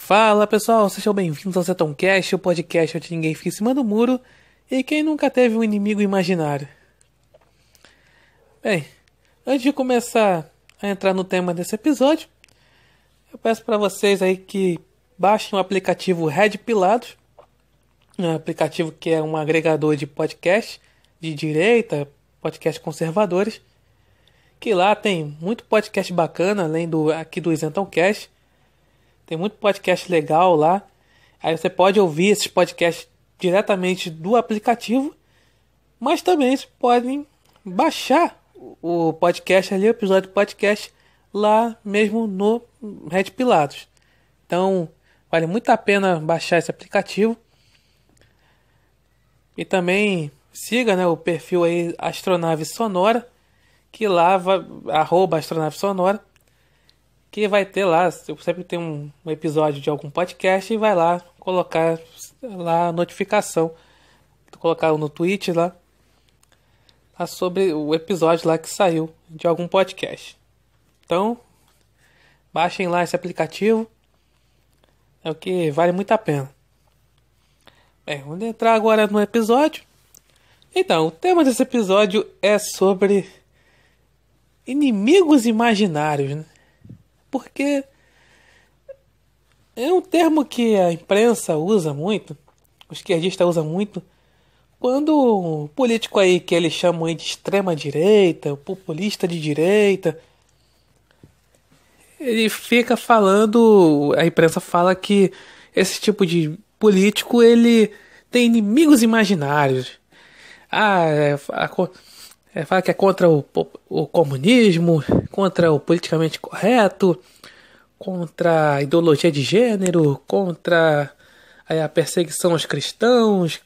Fala pessoal, sejam bem-vindos ao Zetoncast, o podcast onde ninguém fica em cima do muro e quem nunca teve um inimigo imaginário. Bem, antes de começar a entrar no tema desse episódio, eu peço para vocês aí que baixem o aplicativo Red Pilados, um aplicativo que é um agregador de podcast de direita, podcast conservadores, que lá tem muito podcast bacana, além aqui do Zetoncast. Tem muito podcast legal lá. Aí você pode ouvir esses podcasts diretamente do aplicativo. Mas também vocês podem baixar o podcast ali, o episódio do podcast, lá mesmo no Red Pilados. Então, vale muito a pena baixar esse aplicativo. E também siga, né, o perfil aí Astronave Sonora, que lá vai, @Astronave Sonora, que vai ter lá, sempre tem um episódio de algum podcast e vai lá colocar lá a notificação, colocar no Twitch lá sobre o episódio lá que saiu de algum podcast. Então, baixem lá esse aplicativo, é o que vale muito a pena. Bem, vamos entrar agora no episódio. Então, o tema desse episódio é sobre inimigos imaginários, né? Porque é um termo que a imprensa usa muito, o esquerdista usa muito, quando o político aí que eles chamam aí de extrema direita, o populista de direita, ele fica falando, a imprensa fala que esse tipo de político ele tem inimigos imaginários. Fala que é contra o comunismo, contra o politicamente correto, contra a ideologia de gênero, contra a perseguição aos cristãos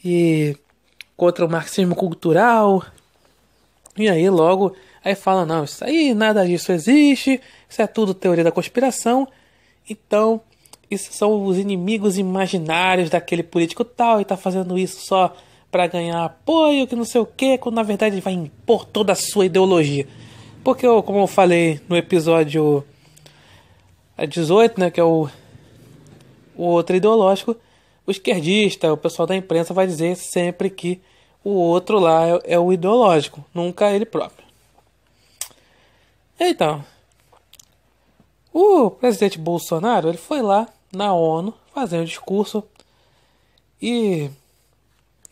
e contra o marxismo cultural. E aí logo fala, não, isso aí, nada disso existe, isso é tudo teoria da conspiração. Então, isso são os inimigos imaginários daquele político tal, e tá fazendo isso só para ganhar apoio, que não sei o que, quando na verdade ele vai impor toda a sua ideologia. Porque, como eu falei no episódio 18, né, que é o outro ideológico, o esquerdista, o pessoal da imprensa vai dizer sempre que o outro lá é o ideológico, nunca ele próprio. Então, o presidente Bolsonaro, ele foi lá na ONU fazer um discurso e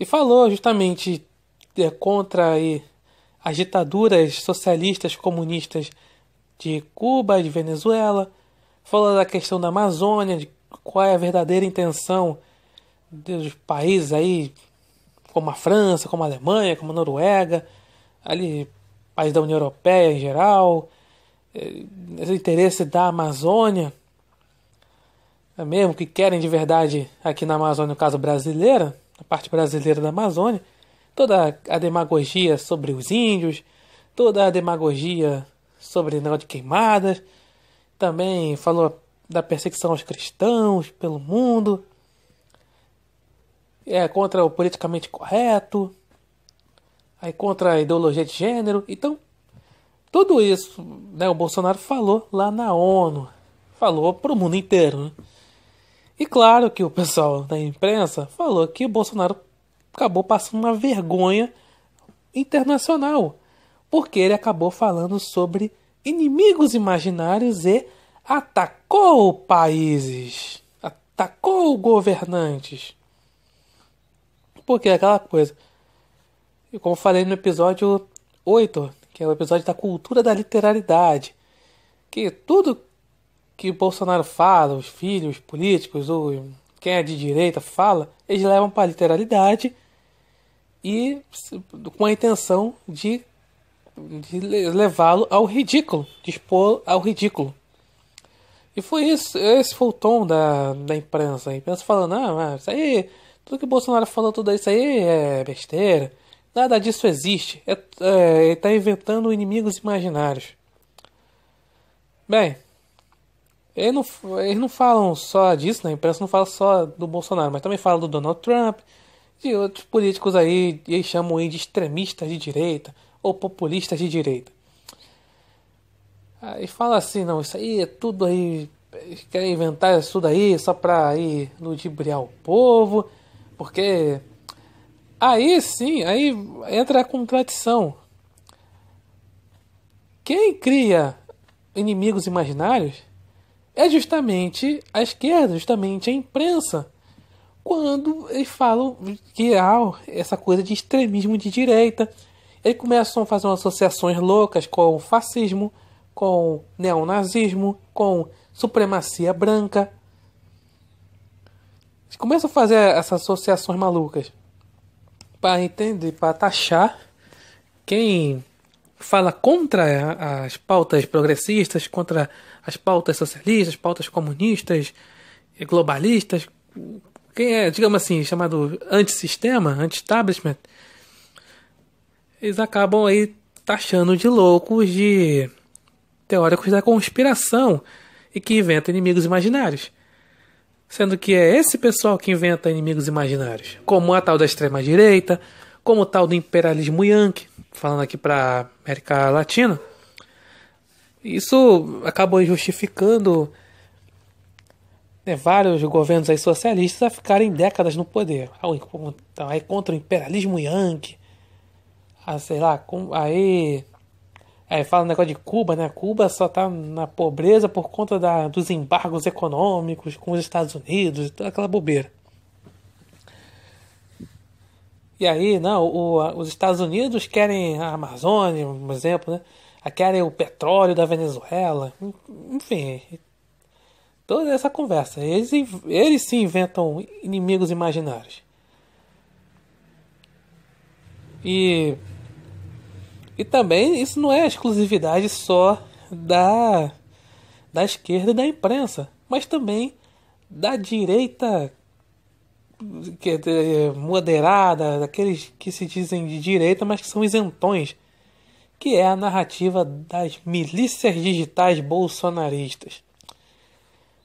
falou justamente contra as ditaduras socialistas comunistas de Cuba, de Venezuela. Falou da questão da Amazônia, de qual é a verdadeira intenção dos países aí, como a França, como a Alemanha, como a Noruega, ali, países da União Europeia em geral, o interesse da Amazônia, mesmo que querem de verdade aqui na Amazônia, no caso brasileira, a parte brasileira da Amazônia, toda a demagogia sobre os índios, toda a demagogia sobre o negócio de queimadas, também falou da perseguição aos cristãos pelo mundo, contra o politicamente correto, aí contra a ideologia de gênero. Então, tudo isso, né, o Bolsonaro falou lá na ONU, falou para o mundo inteiro, né? E claro que o pessoal da imprensa falou que o Bolsonaro acabou passando uma vergonha internacional, porque ele acabou falando sobre inimigos imaginários e atacou países, atacou governantes. Porque é aquela coisa, e como eu falei no episódio 8, que é o episódio da cultura da literalidade, que tudo que o Bolsonaro fala, os filhos políticos, ou quem é de direita fala, eles levam para a literalidade e com a intenção de levá-lo ao ridículo, de expor ao ridículo. E foi isso, esse foi o tom da imprensa. A imprensa falando, isso aí, tudo que o Bolsonaro falou, tudo isso aí é besteira, nada disso existe, ele está inventando inimigos imaginários. Bem, eles não falam só disso, né? A imprensa não fala só do Bolsonaro, mas também fala do Donald Trump, de outros políticos aí, e eles chamam aí de extremistas de direita ou populistas de direita. Aí fala assim, não, isso aí é tudo aí querem inventar isso daí só pra ir ludibriar o povo, porque aí sim, aí entra a contradição. Quem cria inimigos imaginários é justamente a esquerda, justamente a imprensa. Quando eles falam que há essa coisa de extremismo de direita, eles começam a fazer umas associações loucas com o fascismo, com o neonazismo, com supremacia branca. Eles começam a fazer essas associações malucas para entender, para taxar quem fala contra as pautas progressistas, contra as pautas socialistas, pautas comunistas, globalistas, quem é, digamos assim, chamado antissistema, anti-establishment, eles acabam aí taxando de loucos, de teóricos da conspiração e que inventam inimigos imaginários. Sendo que é esse pessoal que inventa inimigos imaginários, como a tal da extrema-direita, como o tal do imperialismo yankee, falando aqui para América Latina. Isso acabou justificando vários governos aí socialistas a ficarem décadas no poder. Aí contra o imperialismo yankee, sei lá, aí fala um negócio de Cuba, né? Cuba só tá na pobreza por conta dos embargos econômicos com os Estados Unidos e toda aquela bobeira. E aí, não, os Estados Unidos querem a Amazônia, por exemplo, né? Querem o petróleo da Venezuela, enfim, toda essa conversa. Eles se inventam inimigos imaginários. E também isso não é exclusividade só da esquerda e da imprensa, mas também da direita que é moderada, daqueles que se dizem de direita, mas que são isentões, que é a narrativa das milícias digitais bolsonaristas.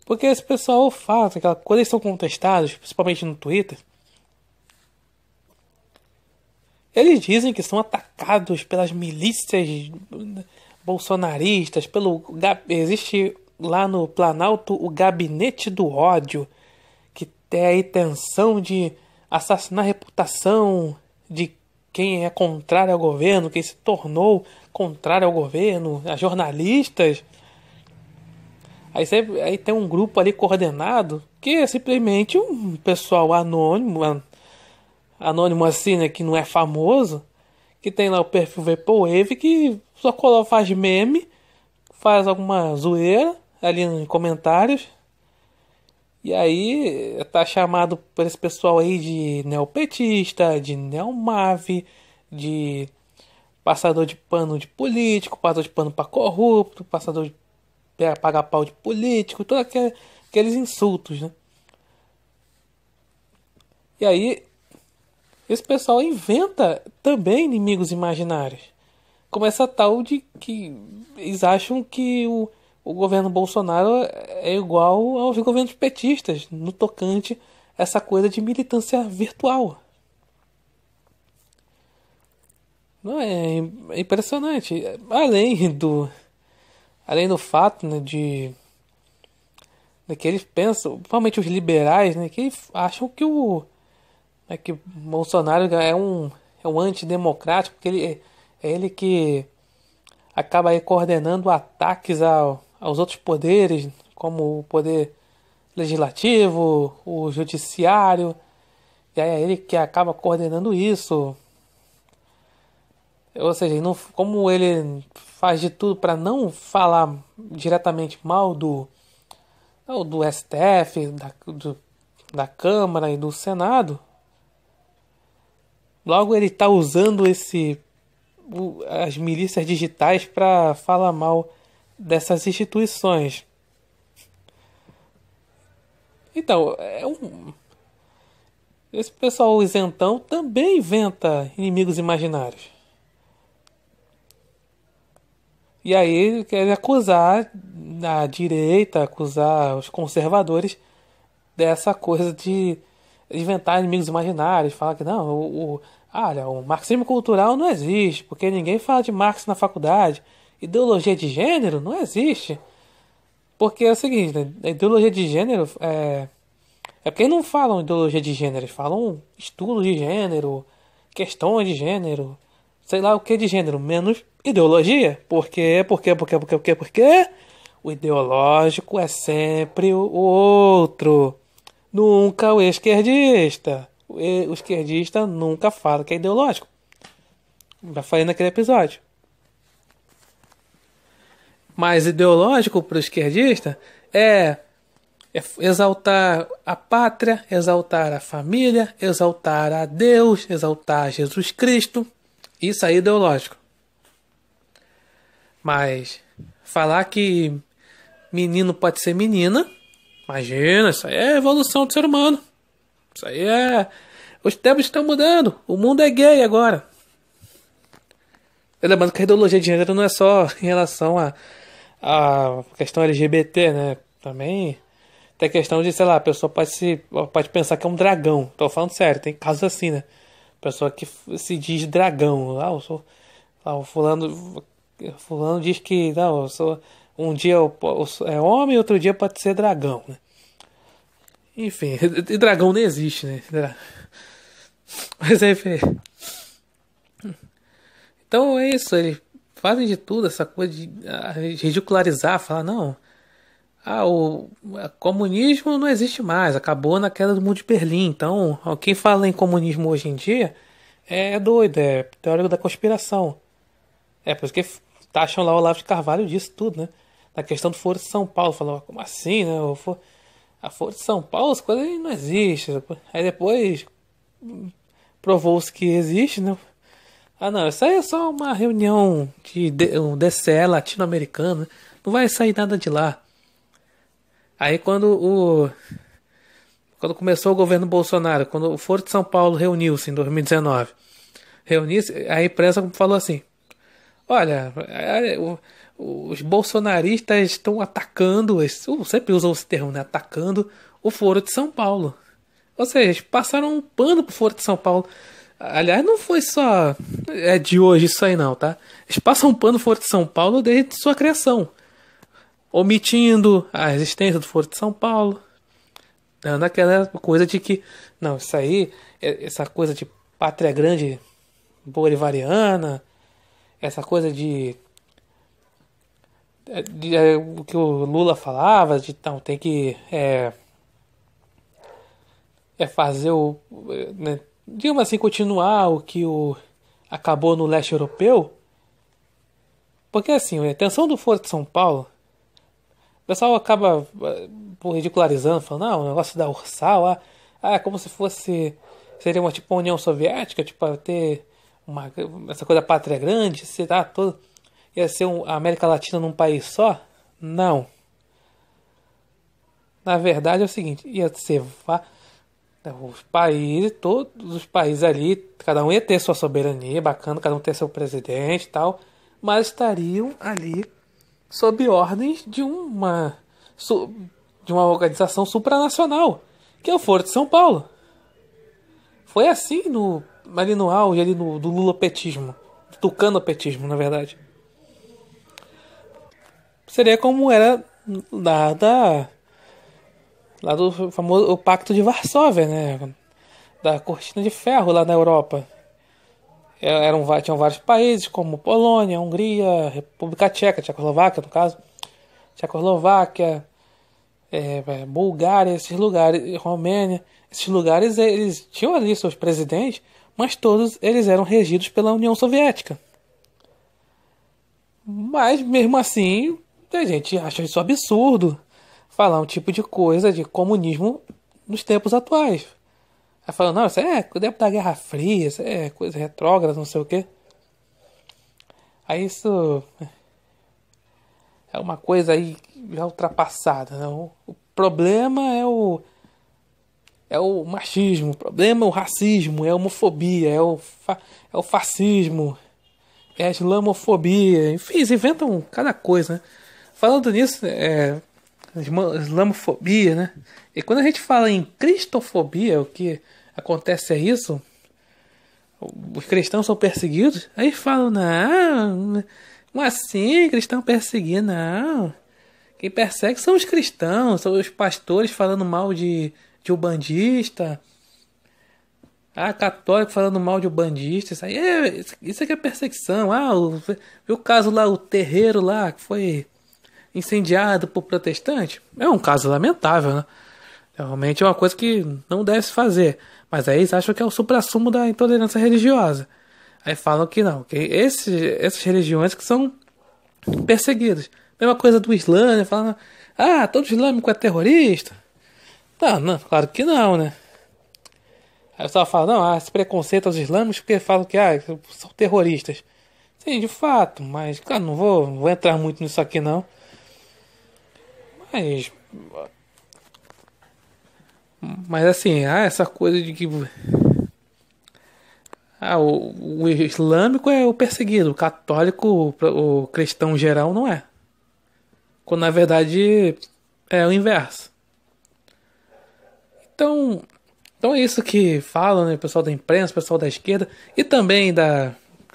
Porque esse pessoal fala, quando eles são contestados, principalmente no Twitter, eles dizem que são atacados pelas milícias bolsonaristas, existe lá no Planalto o Gabinete do Ódio, que tem a intenção de assassinar a reputação de quem é contrário ao governo, quem se tornou contrário ao governo, a jornalistas. Aí tem um grupo ali coordenado que é simplesmente um pessoal anônimo assim, né, que não é famoso, que tem lá o perfil Vaporwave, que só faz meme, faz alguma zoeira ali nos comentários, e aí tá chamado por esse pessoal aí de neopetista, de neomave, de passador de pano de político, passador de pano pra corrupto, passador de pagar pau de político, todos aqueles insultos, né? E aí esse pessoal inventa também inimigos imaginários. Como essa tal de que eles acham que o governo Bolsonaro é igual aos governos petistas, no tocante a essa coisa de militância virtual. Não é impressionante. Além do fato, né, de que eles pensam, principalmente os liberais, né, que acham que que Bolsonaro é um antidemocrático, porque é ele que acaba aí coordenando ataques aos outros poderes, como o poder legislativo, o judiciário, e aí é ele que acaba coordenando isso. Ou seja, como ele faz de tudo para não falar diretamente mal do STF, da Câmara e do Senado, logo ele está usando as milícias digitais para falar mal dessas instituições. Então, esse pessoal isentão também inventa inimigos imaginários. E aí ele quer acusar a direita, acusar os conservadores dessa coisa de inventar inimigos imaginários, falar que não, o marxismo cultural não existe, porque ninguém fala de Marx na faculdade. Ideologia de gênero não existe. Porque é o seguinte, né? A ideologia de gênero é porque eles não falam ideologia de gênero, eles falam estudo de gênero, questões de gênero, sei lá o que de gênero, menos ideologia. Por quê? Por quê? Por quê? Por quê? Por quê? Por quê? O ideológico é sempre o outro, nunca o esquerdista. O esquerdista nunca fala que é ideológico. Já falei naquele episódio. Mas ideológico para o esquerdista é exaltar a pátria, exaltar a família, exaltar a Deus, exaltar Jesus Cristo. Isso aí é ideológico. Mas falar que menino pode ser menina, imagina, isso aí é evolução do ser humano. Isso aí é. Os tempos estão mudando. O mundo é gay agora. Lembrando que a ideologia de gênero não é só em relação a questão LGBT, né? Também tem a questão de, sei lá, a pessoa pode pensar que é um dragão. Tô falando sério, tem casos assim, né? Pessoa que se diz dragão. Eu sou. O fulano diz que não, eu sou. Um dia é homem, outro dia pode ser dragão, né? Enfim, e dragão não existe, né? Mas enfim. Então é isso, eles fazem de tudo, essa coisa de ridicularizar, falar, não, o comunismo não existe mais, acabou na queda do muro de Berlim. Então, quem fala em comunismo hoje em dia é doido, é teórico da conspiração. É por isso que taxam lá o Olavo de Carvalho disso tudo, né? Na questão do Foro de São Paulo, falou, como assim, né? A Foro de São Paulo, as coisas não existem. Aí depois provou-se que existe, né? Ah, não, isso aí é só uma reunião de um DCE latino-americano. Não vai sair nada de lá. Aí quando começou o governo Bolsonaro, quando o Foro de São Paulo reuniu-se em 2019, a imprensa falou assim: olha, os bolsonaristas estão atacando, sempre usam esse termo, né? Atacando o Foro de São Paulo. Ou seja, eles passaram um pano pro Foro de São Paulo. Aliás, não foi só de hoje isso aí não, tá? Eles passam um pano no Foro de São Paulo desde sua criação, omitindo a existência do Foro de São Paulo, dando aquela coisa de que, não, isso aí, essa coisa de pátria grande bolivariana, essa coisa o que o Lula falava, de não, tem que fazer né, digamos assim, continuar o que acabou no leste europeu. Porque assim, a intenção do Foro de São Paulo, o pessoal acaba por ridicularizando, falando, não, o negócio da Ursal, como se fosse, seria uma tipo uma União Soviética, tipo, ter essa coisa da pátria grande, ia ser a América Latina num país só? Não. Na verdade é o seguinte, ia ser todos os países ali, cada um ia ter sua soberania, bacana, cada um ter seu presidente e tal, mas estariam ali sob ordens de uma organização supranacional, que é o Foro de São Paulo. Foi assim ali no auge ali do lulopetismo, do tucanopetismo, na verdade. Seria como era lá do famoso o Pacto de Varsóvia, né? Da Cortina de Ferro lá na Europa. Tinham vários países, como Polônia, Hungria, República Tcheca, Tchecoslováquia, no caso. Tchecoslováquia, Bulgária, esses lugares, Romênia. Esses lugares, eles tinham ali seus presidentes, mas todos eles eram regidos pela União Soviética. Mas, mesmo assim, a gente acha isso absurdo. Falar um tipo de coisa de comunismo nos tempos atuais. Aí falando, não, isso é tempo da Guerra Fria, isso é coisa retrógrada, não sei o quê. Aí isso é uma coisa aí já ultrapassada, né? O problema é o machismo, o problema é o racismo, é a homofobia, é o fascismo, é a islamofobia, enfim, eles inventam cada coisa, né? Falando nisso, islamofobia, né? E quando a gente fala em cristofobia, o que acontece é isso, os cristãos são perseguidos, aí falam, não, como assim, cristão perseguido, não, Quem persegue são os cristãos, são os pastores falando mal de umbandista. Ah, católico falando mal de umbandista. Isso aqui é perseguição. Viu o caso lá, o terreiro lá, que foi incendiado por protestante? É um caso lamentável, né? Realmente é uma coisa que não deve se fazer. Mas aí eles acham que é o suprassumo da intolerância religiosa. Aí falam que não, que essas religiões que são perseguidas. Mesma coisa do Islã, né? Falando, todo islâmico é terrorista. Não, não, claro que não, né? Aí o pessoal fala, não, esse preconceito aos islâmicos porque falam que são terroristas. Sim, de fato, mas, claro, não vou entrar muito nisso aqui não. Mas. Mas assim, essa coisa de que. O islâmico é o perseguido, o católico, o cristão geral não é. Quando na verdade é o inverso. Então, então é isso que falam, né, o pessoal da imprensa, o pessoal da esquerda e também de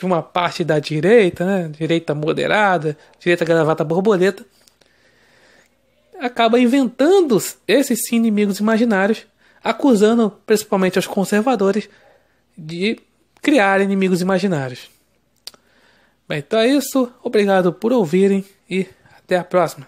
uma parte da direita, né, direita moderada, direita gravata borboleta, acaba inventando esses inimigos imaginários, acusando principalmente os conservadores de criar inimigos imaginários. Bem, então é isso. Obrigado por ouvirem e até a próxima.